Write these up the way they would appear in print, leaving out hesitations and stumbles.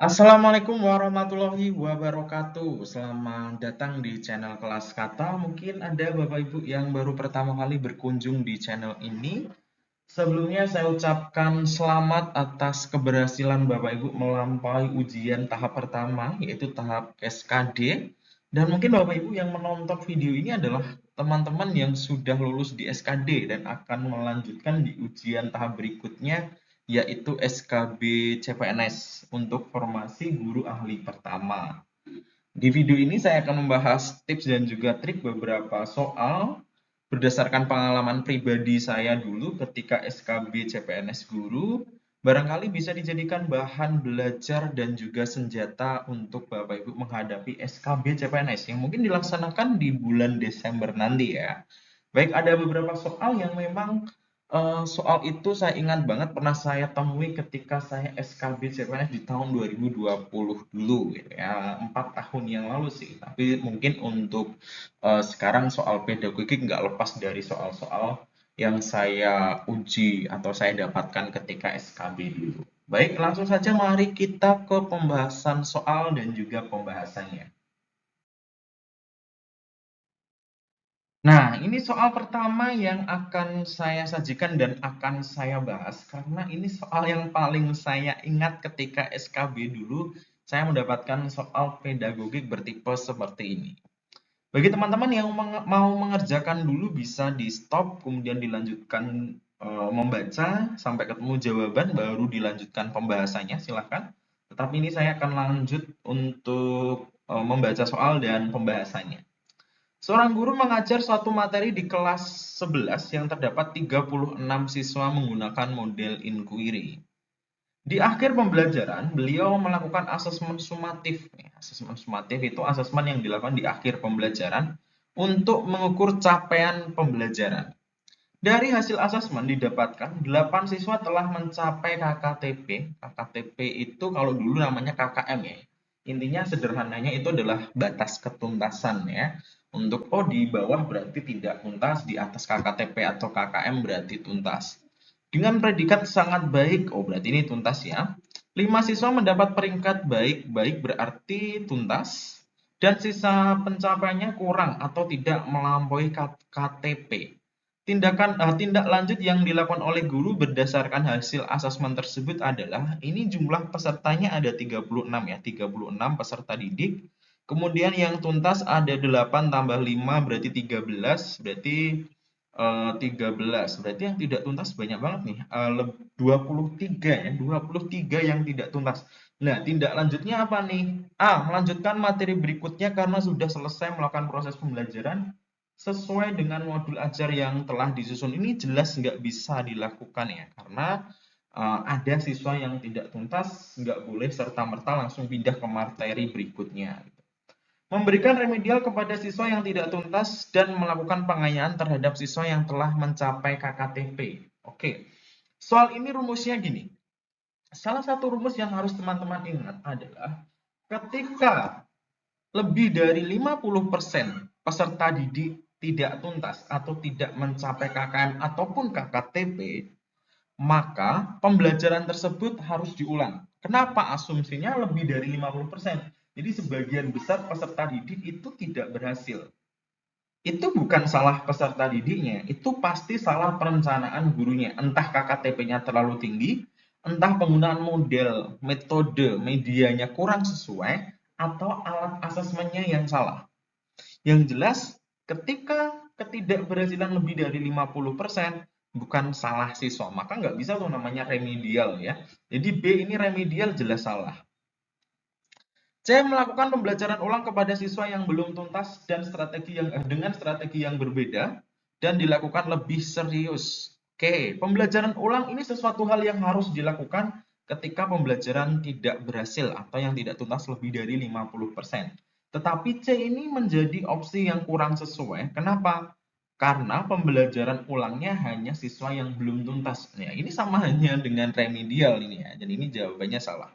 Assalamualaikum warahmatullahi wabarakatuh. Selamat datang di channel Kelas Kata. Mungkin ada Bapak Ibu yang baru pertama kali berkunjung di channel ini. Sebelumnya saya ucapkan selamat atas keberhasilan Bapak Ibu melampaui ujian tahap pertama, yaitu tahap SKD. Dan mungkin Bapak Ibu yang menonton video ini adalah teman-teman yang sudah lulus di SKD dan akan melanjutkan di ujian tahap berikutnya, yaitu SKB CPNS untuk formasi guru ahli pertama. Di video ini saya akan membahas tips dan juga trik beberapa soal berdasarkan pengalaman pribadi saya dulu ketika SKB CPNS guru. Barangkali bisa dijadikan bahan belajar dan juga senjata untuk Bapak Ibu menghadapi SKB CPNS yang mungkin dilaksanakan di bulan Desember nanti ya. Baik, ada beberapa soal yang memang soal itu saya ingat banget pernah saya temui ketika saya SKB CPNS di tahun 2020 dulu gitu ya, 4 tahun yang lalu sih. Tapi mungkin untuk sekarang soal pedagogik nggak lepas dari soal-soal yang saya uji atau saya dapatkan ketika SKB dulu. Baik, langsung saja mari kita ke pembahasan soal dan juga pembahasannya. Nah, ini soal pertama yang akan saya sajikan dan akan saya bahas karena ini soal yang paling saya ingat ketika SKB dulu saya mendapatkan soal pedagogik bertipe seperti ini. Bagi teman-teman yang mau mengerjakan dulu bisa di stop kemudian dilanjutkan membaca sampai ketemu jawaban baru dilanjutkan pembahasannya silahkan. Tetapi ini saya akan lanjut untuk membaca soal dan pembahasannya. Seorang guru mengajar suatu materi di kelas 11 yang terdapat 36 siswa menggunakan model inquiry. Di akhir pembelajaran, beliau melakukan asesmen sumatif. Asesmen sumatif itu asesmen yang dilakukan di akhir pembelajaran untuk mengukur capaian pembelajaran. Dari hasil asesmen didapatkan 8 siswa telah mencapai KKTP. KKTP itu kalau dulu namanya KKM ya. Intinya sederhananya itu adalah batas ketuntasan ya. Untuk di bawah berarti tidak tuntas, di atas KKTP atau KKM berarti tuntas. Dengan predikat sangat baik, berarti ini tuntas ya. 5 siswa mendapat peringkat baik, baik berarti tuntas. Dan sisa pencapaiannya kurang atau tidak melampaui KTP. Tindak lanjut yang dilakukan oleh guru berdasarkan hasil asesmen tersebut adalah ini jumlah pesertanya ada 36 ya, 36 peserta didik. Kemudian yang tuntas ada 8 tambah 5 berarti 13, berarti 13. Berarti yang tidak tuntas banyak banget nih. 23 ya, 23 yang tidak tuntas. Nah, tindak lanjutnya apa nih? A. Melanjutkan materi berikutnya karena sudah selesai melakukan proses pembelajaran sesuai dengan modul ajar yang telah disusun. Ini jelas nggak bisa dilakukan ya, karena ada siswa yang tidak tuntas, nggak boleh serta-merta langsung pindah ke materi berikutnya. Memberikan remedial kepada siswa yang tidak tuntas dan melakukan pengayaan terhadap siswa yang telah mencapai KKTP. Oke, soal ini rumusnya gini. Salah satu rumus yang harus teman-teman ingat adalah ketika lebih dari 50% peserta didik tidak tuntas atau tidak mencapai KKM ataupun KKTP, maka pembelajaran tersebut harus diulang. Kenapa? Asumsinya lebih dari 50%. Jadi sebagian besar peserta didik itu tidak berhasil. Itu bukan salah peserta didiknya, itu pasti salah perencanaan gurunya. Entah KKTP-nya terlalu tinggi, entah penggunaan model, metode, medianya kurang sesuai, atau alat asesmennya yang salah. Yang jelas, ketika ketidakberhasilan lebih dari 50%, bukan salah siswa, maka nggak bisa tuh namanya remedial ya. Jadi B ini remedial jelas salah. C. Melakukan pembelajaran ulang kepada siswa yang belum tuntas dan dengan strategi yang berbeda dan dilakukan lebih serius. Oke, pembelajaran ulang ini sesuatu hal yang harus dilakukan ketika pembelajaran tidak berhasil atau yang tidak tuntas lebih dari 50%. Tetapi C ini menjadi opsi yang kurang sesuai. Kenapa? Karena pembelajaran ulangnya hanya siswa yang belum tuntas. Ya, ini sama hanya dengan remedial ini ya. Dan ini jawabannya salah.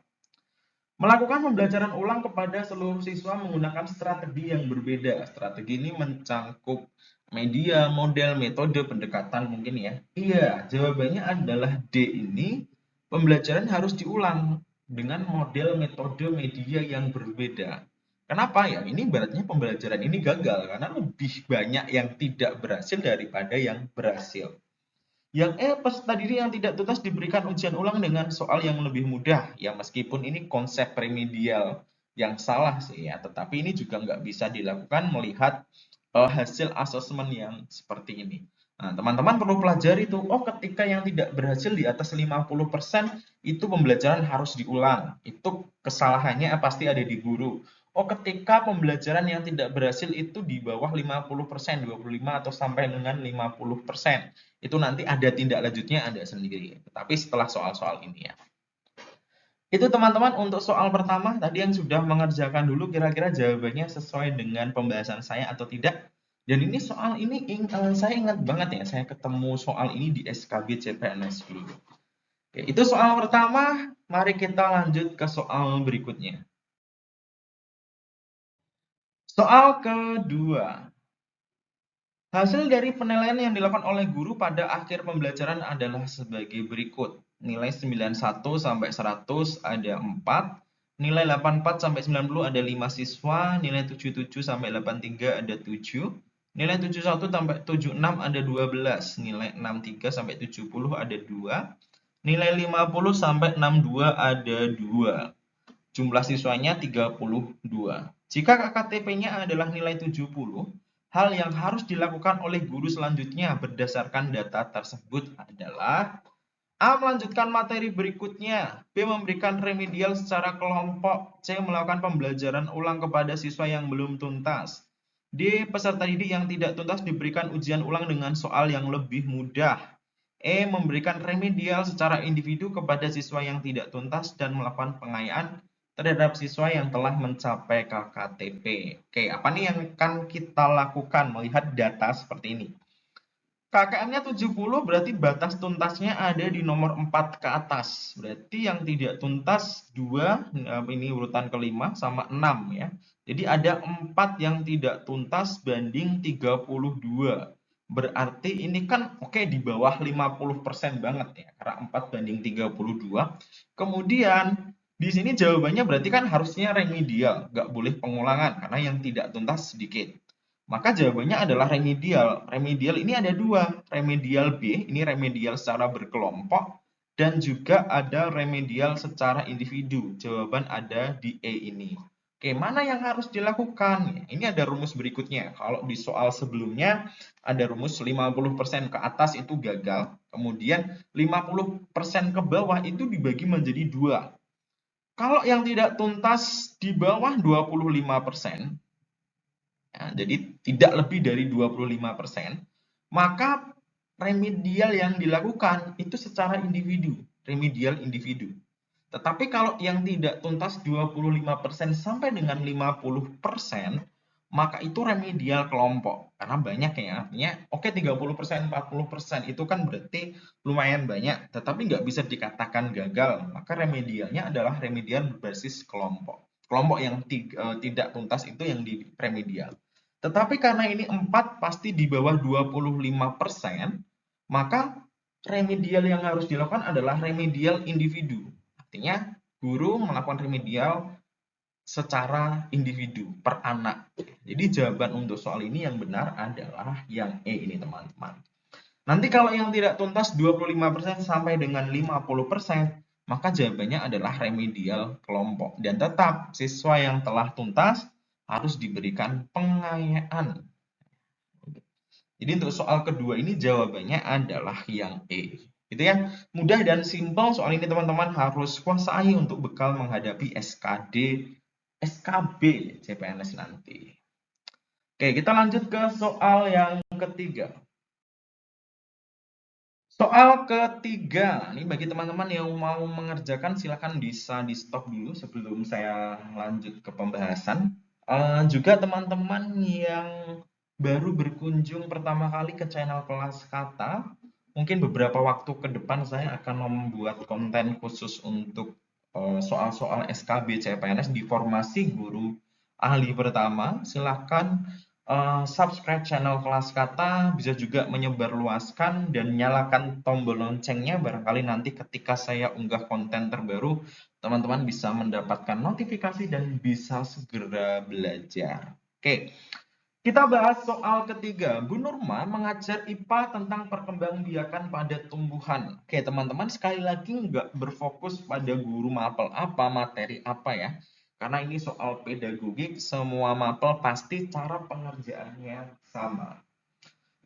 Melakukan pembelajaran ulang kepada seluruh siswa menggunakan strategi yang berbeda. Strategi ini mencangkup media, model, metode, pendekatan mungkin ya. Iya, jawabannya adalah D ini pembelajaran harus diulang. dengan model metode media yang berbeda. Kenapa ya? Ini ibaratnya pembelajaran ini gagal karena lebih banyak yang tidak berhasil daripada yang berhasil. Yang peserta didik yang tidak tuntas diberikan ujian ulang dengan soal yang lebih mudah. Ya meskipun ini konsep remedial yang salah sih ya, tetapi ini juga nggak bisa dilakukan melihat hasil asesmen yang seperti ini. Nah, teman-teman perlu pelajari tuh, oh ketika yang tidak berhasil di atas 50% itu pembelajaran harus diulang. Itu kesalahannya pasti ada di guru. Oh, ketika pembelajaran yang tidak berhasil itu di bawah 50%, 25 atau sampai dengan 50%. Itu nanti ada tindak lanjutnya ada sendiri. Tapi setelah soal-soal ini ya. Itu teman-teman untuk soal pertama tadi yang sudah mengerjakan dulu kira-kira jawabannya sesuai dengan pembahasan saya atau tidak. Dan ini soal ini saya ingat banget ya, saya ketemu soal ini di SKB CPNS dulu. Oke, itu soal pertama, mari kita lanjut ke soal berikutnya. Soal kedua. Hasil dari penilaian yang dilakukan oleh guru pada akhir pembelajaran adalah sebagai berikut. Nilai 91 sampai 100 ada 4, nilai 84 sampai 90 ada 5 siswa, nilai 77 sampai 83 ada 7, nilai 71 sampai 76 ada 12, nilai 63 sampai 70 ada 2, nilai 50 sampai 62 ada 2. Jumlah siswanya 32. Jika KKTP-nya adalah nilai 70, hal yang harus dilakukan oleh guru selanjutnya berdasarkan data tersebut adalah A. Melanjutkan materi berikutnya, B. Memberikan remedial secara kelompok, C. Melakukan pembelajaran ulang kepada siswa yang belum tuntas, D. Peserta didik yang tidak tuntas diberikan ujian ulang dengan soal yang lebih mudah, E. Memberikan remedial secara individu kepada siswa yang tidak tuntas dan melakukan pengayaan terhadap siswa yang telah mencapai KKTP. Oke, apa nih yang akan kita lakukan melihat data seperti ini? KKM-nya 70 berarti batas tuntasnya ada di nomor 4 ke atas. Berarti yang tidak tuntas 2, ini urutan kelima, sama 6 ya. Jadi ada 4 yang tidak tuntas banding 32. Berarti ini kan oke di bawah 50% banget ya. Karena 4 banding 32. Kemudian di sini jawabannya berarti kan harusnya remedial, nggak boleh pengulangan karena yang tidak tuntas sedikit. Maka jawabannya adalah remedial. Remedial ini ada dua, remedial B, ini remedial secara berkelompok, dan juga ada remedial secara individu. Jawaban ada di E ini. Oke, mana yang harus dilakukan? Ini ada rumus berikutnya. Kalau di soal sebelumnya ada rumus 50% ke atas itu gagal. Kemudian 50% ke bawah itu dibagi menjadi dua. Kalau yang tidak tuntas di bawah 25%, ya, jadi tidak lebih dari 25%, maka remedial yang dilakukan itu secara individu, remedial individu. Tetapi kalau yang tidak tuntas 25% sampai dengan 50%, maka itu remedial kelompok. Karena banyak ya, artinya oke 30%, 40% itu kan berarti lumayan banyak, tetapi nggak bisa dikatakan gagal. Maka remedialnya adalah remedial berbasis kelompok. Kelompok yang tidak tuntas itu yang di remedial. Tetapi karena ini 4 pasti di bawah 25%, maka remedial yang harus dilakukan adalah remedial individu. Artinya guru melakukan remedial secara individu per anak. Jadi jawaban untuk soal ini yang benar adalah yang E ini teman-teman. Nanti kalau yang tidak tuntas 25% sampai dengan 50%, maka jawabannya adalah remedial kelompok. Dan tetap siswa yang telah tuntas harus diberikan pengayaan. Jadi untuk soal kedua ini jawabannya adalah yang E. Gitu ya. Mudah dan simpel soal ini teman-teman harus kuasai untuk bekal menghadapi SKB CPNS nanti. Oke, kita lanjut ke soal yang ketiga. Soal ketiga, ini bagi teman-teman yang mau mengerjakan silahkan bisa di stop dulu sebelum saya lanjut ke pembahasan. Juga teman-teman yang baru berkunjung pertama kali ke channel Kelas Kata, mungkin beberapa waktu ke depan saya akan membuat konten khusus untuk soal-soal SKB CPNS di formasi guru ahli pertama. Silahkan subscribe channel Kelas Kata, bisa juga menyebarluaskan dan nyalakan tombol loncengnya, barangkali nanti ketika saya unggah konten terbaru, teman-teman bisa mendapatkan notifikasi dan bisa segera belajar. Oke, kita bahas soal ketiga. Bu Nurma mengajar IPA tentang perkembangbiakan pada tumbuhan. Oke, teman-teman, sekali lagi nggak berfokus pada guru mapel apa, materi apa ya. Karena ini soal pedagogik, semua mapel pasti cara pengerjaannya sama.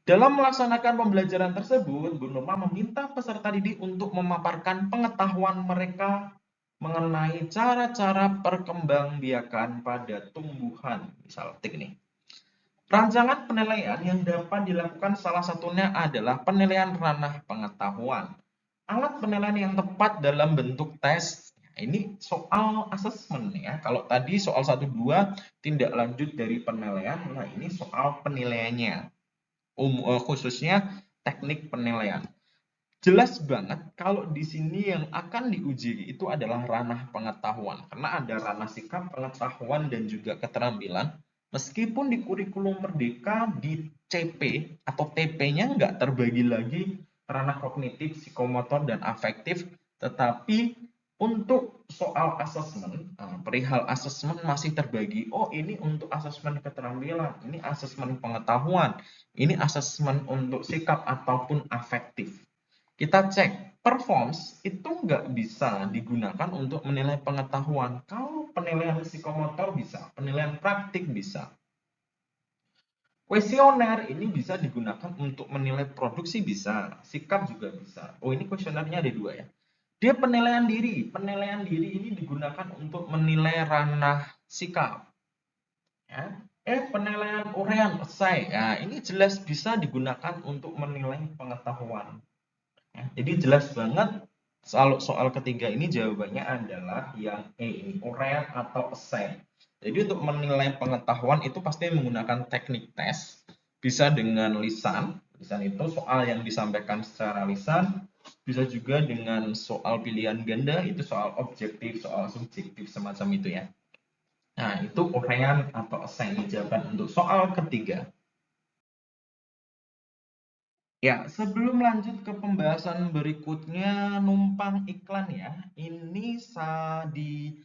Dalam melaksanakan pembelajaran tersebut, Bu Nurma meminta peserta didik untuk memaparkan pengetahuan mereka mengenai cara-cara perkembangbiakan pada tumbuhan. Misal nih. Rancangan penilaian yang dapat dilakukan salah satunya adalah penilaian ranah pengetahuan. Alat penilaian yang tepat dalam bentuk tes. Ini soal asesmen ya. Kalau tadi soal 1-2 tindak lanjut dari penilaian, nah ini soal penilaiannya. Khususnya teknik penilaian. Jelas banget kalau di sini yang akan diuji itu adalah ranah pengetahuan. Karena ada ranah sikap, pengetahuan, dan juga keterampilan. Meskipun di kurikulum Merdeka di CP atau TP-nya nggak terbagi lagi ranah kognitif, psikomotor, dan afektif, tetapi untuk soal asesmen, perihal asesmen masih terbagi. Oh, ini untuk asesmen keterampilan, ini asesmen pengetahuan, ini asesmen untuk sikap ataupun afektif. Kita cek, performs itu nggak bisa digunakan untuk menilai pengetahuan. Kalau penilaian psikomotor bisa, penilaian praktik bisa. Kuesioner ini bisa digunakan untuk menilai produksi bisa, sikap juga bisa. Oh, ini kuesionernya ada 2 ya. Dia penilaian diri. Penilaian diri ini digunakan untuk menilai ranah sikap. Ya. Penilaian urean, essay. Nah, ini jelas bisa digunakan untuk menilai pengetahuan. Ya, jadi jelas banget soal ketiga ini jawabannya adalah yang E ini, urean atau essay. Jadi untuk menilai pengetahuan itu pasti menggunakan teknik tes, bisa dengan lisan itu soal yang disampaikan secara lisan, bisa juga dengan soal pilihan ganda, itu soal objektif, soal subjektif, semacam itu ya. Nah, itu urean atau essay ini jawaban untuk soal ketiga. Ya, sebelum lanjut ke pembahasan berikutnya, numpang iklan ya. Ini di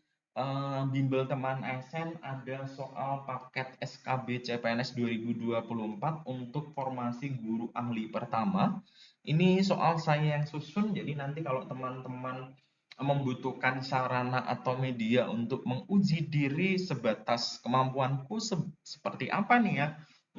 bimbel teman ASN ada soal paket SKB CPNS 2024 untuk formasi guru ahli pertama. Ini soal saya yang susun, jadi nanti kalau teman-teman membutuhkan sarana atau media untuk menguji diri sebatas kemampuanku seperti apa nih ya,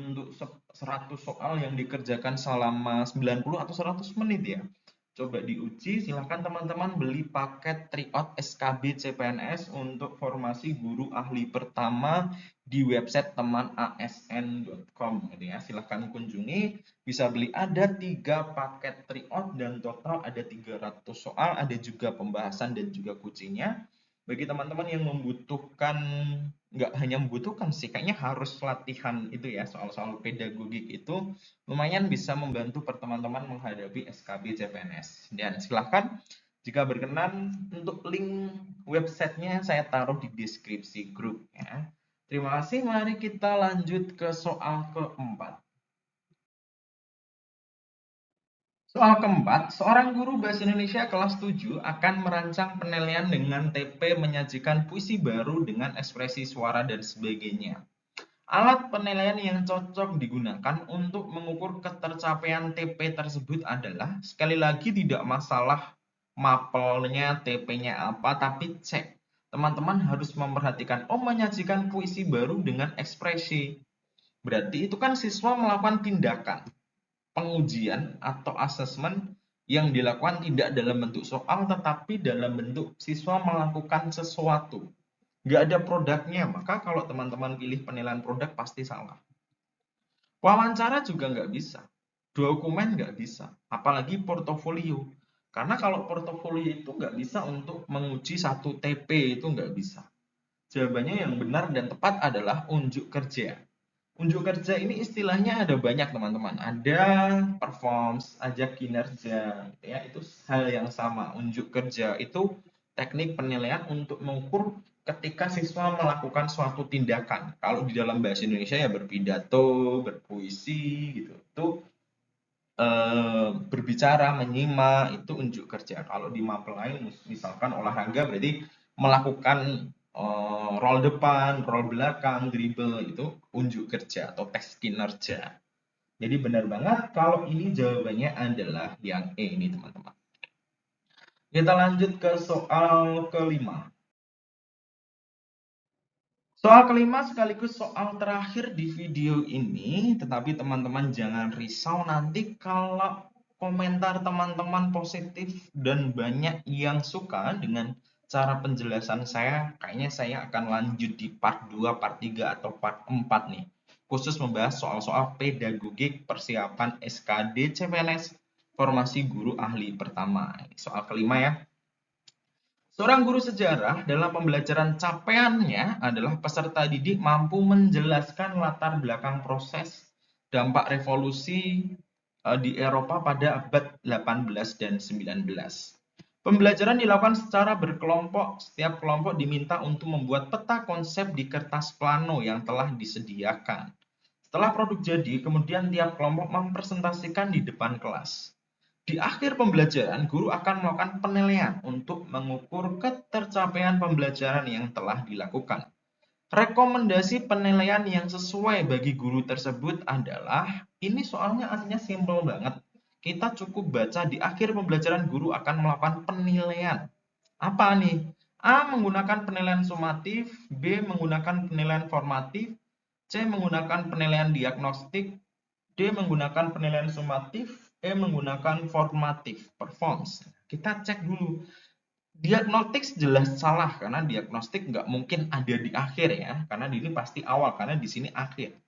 untuk 100 soal yang dikerjakan selama 90 atau 100 menit ya. Coba diuji, silahkan teman-teman beli paket tryout SKB CPNS untuk formasi guru ahli pertama di website temanasn.com gitu ya. Silahkan kunjungi, bisa beli, ada 3 paket tryout dan total ada 300 soal, ada juga pembahasan dan juga kuncinya. Bagi teman-teman yang membutuhkan, nggak hanya membutuhkan sih, kayaknya harus latihan itu ya, soal-soal pedagogik itu lumayan bisa membantu teman-teman menghadapi SKB CPNS. Dan silahkan jika berkenan untuk link websitenya saya taruh di deskripsi grup ya. Terima kasih, mari kita lanjut ke soal keempat. Soal keempat, seorang guru bahasa Indonesia kelas 7 akan merancang penilaian dengan TP menyajikan puisi baru dengan ekspresi suara dan sebagainya. Alat penilaian yang cocok digunakan untuk mengukur ketercapaian TP tersebut adalah, sekali lagi tidak masalah mapelnya, TP-nya apa, tapi cek. Teman-teman harus memperhatikan, oh menyajikan puisi baru dengan ekspresi. Berarti itu kan siswa melakukan tindakan pengujian atau asesmen yang dilakukan tidak dalam bentuk soal, tetapi dalam bentuk siswa melakukan sesuatu. Nggak ada produknya, maka kalau teman-teman pilih penilaian produk pasti salah. Wawancara juga nggak bisa, dokumen nggak bisa, apalagi portofolio. Karena kalau portofolio itu nggak bisa untuk menguji satu TP, itu nggak bisa. Jawabannya yang benar dan tepat adalah unjuk kerja. Unjuk kerja ini istilahnya ada banyak teman-teman. Ada performs, ajak kinerja, ya itu hal yang sama. Unjuk kerja itu teknik penilaian untuk mengukur ketika siswa melakukan suatu tindakan. Kalau di dalam bahasa Indonesia ya berpidato, berpuisi gitu. Itu berbicara, menyimak itu unjuk kerja. Kalau di mapel lain misalkan olahraga berarti melakukan roll depan, roll belakang, dribble itu unjuk kerja atau tes kinerja. Jadi benar banget kalau ini jawabannya adalah yang E ini teman-teman. Kita lanjut ke soal kelima. Soal kelima sekaligus soal terakhir di video ini, tetapi teman-teman jangan risau nanti kalau komentar teman-teman positif dan banyak yang suka dengan cara penjelasan saya, kayaknya saya akan lanjut di part 2, part 3, atau part 4 nih. Khusus membahas soal-soal pedagogik persiapan SKD CPNS formasi guru ahli pertama. Soal kelima ya. Seorang guru sejarah dalam pembelajaran capaiannya adalah peserta didik mampu menjelaskan latar belakang proses dampak revolusi di Eropa pada abad 18 dan 19. Pembelajaran dilakukan secara berkelompok, setiap kelompok diminta untuk membuat peta konsep di kertas plano yang telah disediakan. Setelah produk jadi, kemudian tiap kelompok mempresentasikan di depan kelas. Di akhir pembelajaran, guru akan melakukan penilaian untuk mengukur ketercapaian pembelajaran yang telah dilakukan. Rekomendasi penilaian yang sesuai bagi guru tersebut adalah, ini soalnya aslinya simpel banget. Kita cukup baca di akhir pembelajaran guru akan melakukan penilaian. Apa nih? A. Menggunakan penilaian sumatif, B. Menggunakan penilaian formatif, C. Menggunakan penilaian diagnostik, D. Menggunakan penilaian sumatif, E. Menggunakan formatif, performs. Kita cek dulu. Diagnostik jelas salah, karena diagnostik nggak mungkin ada di akhir ya, karena ini pasti awal, karena di sini akhir.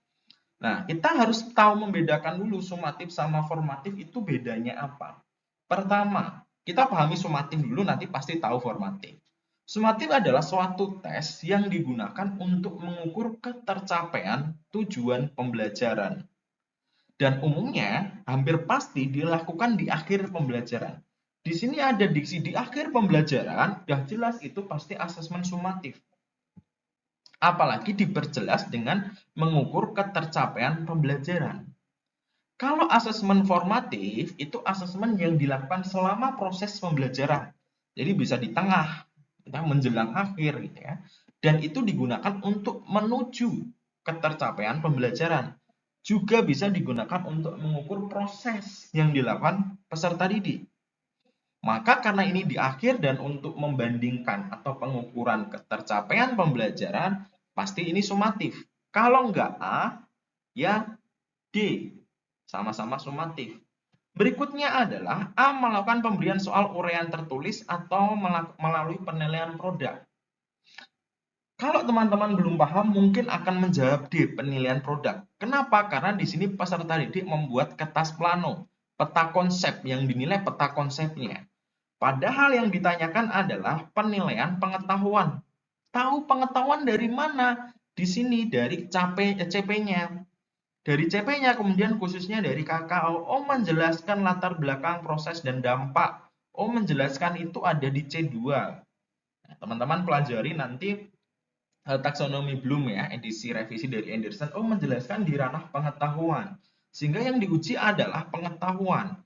Nah, kita harus tahu membedakan dulu sumatif sama formatif itu bedanya apa. Pertama, kita pahami sumatif dulu, nanti pasti tahu formatif. Sumatif adalah suatu tes yang digunakan untuk mengukur ketercapaian tujuan pembelajaran. Dan umumnya hampir pasti dilakukan di akhir pembelajaran. Di sini ada diksi di akhir pembelajaran, sudah jelas itu pasti asesmen sumatif. Apalagi diperjelas dengan mengukur ketercapaian pembelajaran. Kalau asesmen formatif, itu asesmen yang dilakukan selama proses pembelajaran. Jadi bisa di tengah, menjelang akhir gitu ya. Dan itu digunakan untuk menuju ketercapaian pembelajaran. Juga bisa digunakan untuk mengukur proses yang dilakukan peserta didik. Maka karena ini di akhir dan untuk membandingkan atau pengukuran ketercapaian pembelajaran, pasti ini sumatif. Kalau enggak A, ya D, sama-sama sumatif. Berikutnya adalah A. Melakukan pemberian soal uraian tertulis atau melalui penilaian produk. Kalau teman-teman belum paham, mungkin akan menjawab D, penilaian produk. Kenapa? Karena di sini peserta didik membuat kertas plano, peta konsep yang dinilai peta konsepnya. Padahal yang ditanyakan adalah penilaian pengetahuan. Tahu pengetahuan dari mana? Di sini dari CP-nya. Dari CP-nya kemudian khususnya dari KKO. Oh, menjelaskan latar belakang proses dan dampak. Oh, menjelaskan itu ada di C2. Nah, teman-teman pelajari nanti taksonomi Bloom ya, edisi revisi dari Anderson. Oh, menjelaskan di ranah pengetahuan. Sehingga yang diuji adalah pengetahuan.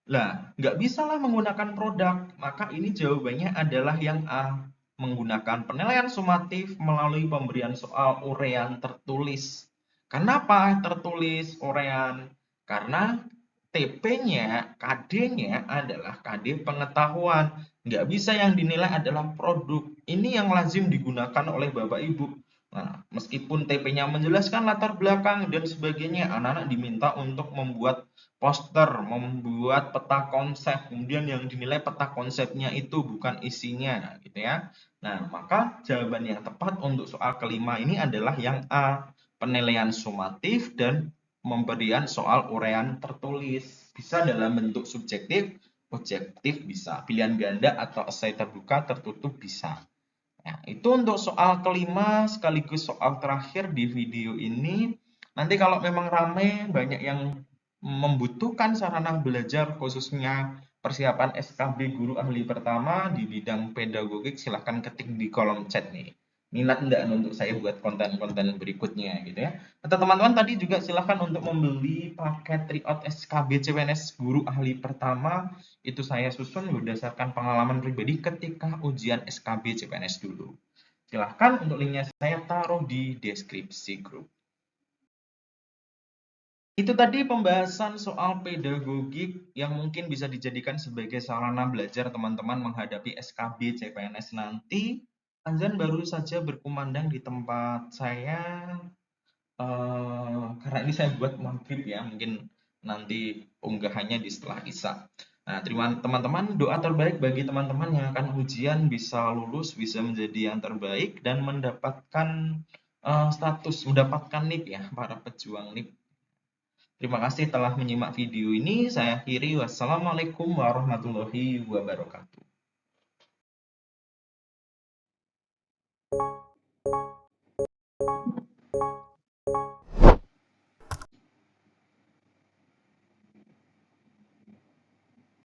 Lah, nggak bisa lah menggunakan produk. Maka ini jawabannya adalah yang A. Menggunakan penilaian sumatif melalui pemberian soal uraian tertulis. Kenapa tertulis uraian? Karena TP-nya, KD-nya adalah KD pengetahuan. Nggak bisa yang dinilai adalah produk. Ini yang lazim digunakan oleh Bapak Ibu. Nah, meskipun TP-nya menjelaskan latar belakang dan sebagainya, anak-anak diminta untuk membuat poster, membuat peta konsep, kemudian yang dinilai peta konsepnya itu bukan isinya, gitu ya. Nah, maka jawaban yang tepat untuk soal kelima ini adalah yang A, penilaian sumatif dan pemberian soal uraian tertulis. Bisa dalam bentuk subjektif, objektif bisa, pilihan ganda atau esai terbuka tertutup bisa. Nah, itu untuk soal kelima sekaligus soal terakhir di video ini. Nanti kalau memang ramai banyak yang membutuhkan sarana belajar khususnya persiapan SKB guru ahli pertama di bidang pedagogik, silahkan ketik di kolom chat nih. Minat enggak untuk saya buat konten-konten berikutnya gitu ya. Atau teman-teman tadi juga silahkan untuk membeli paket tryout SKB CPNS guru ahli pertama. Itu saya susun berdasarkan pengalaman pribadi ketika ujian SKB CPNS dulu. Silahkan untuk linknya saya taruh di deskripsi grup. Itu tadi pembahasan soal pedagogik yang mungkin bisa dijadikan sebagai sarana belajar teman-teman menghadapi SKB CPNS nanti. Azan baru saja berkumandang di tempat saya, karena ini saya buat maghrib ya, mungkin nanti unggahannya di setelah Isya. Nah, terima teman-teman, doa terbaik bagi teman-teman yang akan ujian bisa lulus, bisa menjadi yang terbaik dan mendapatkan mendapatkan NIP ya, para pejuang NIP. Terima kasih telah menyimak video ini. Saya akhiri. Wassalamualaikum warahmatullahi wabarakatuh.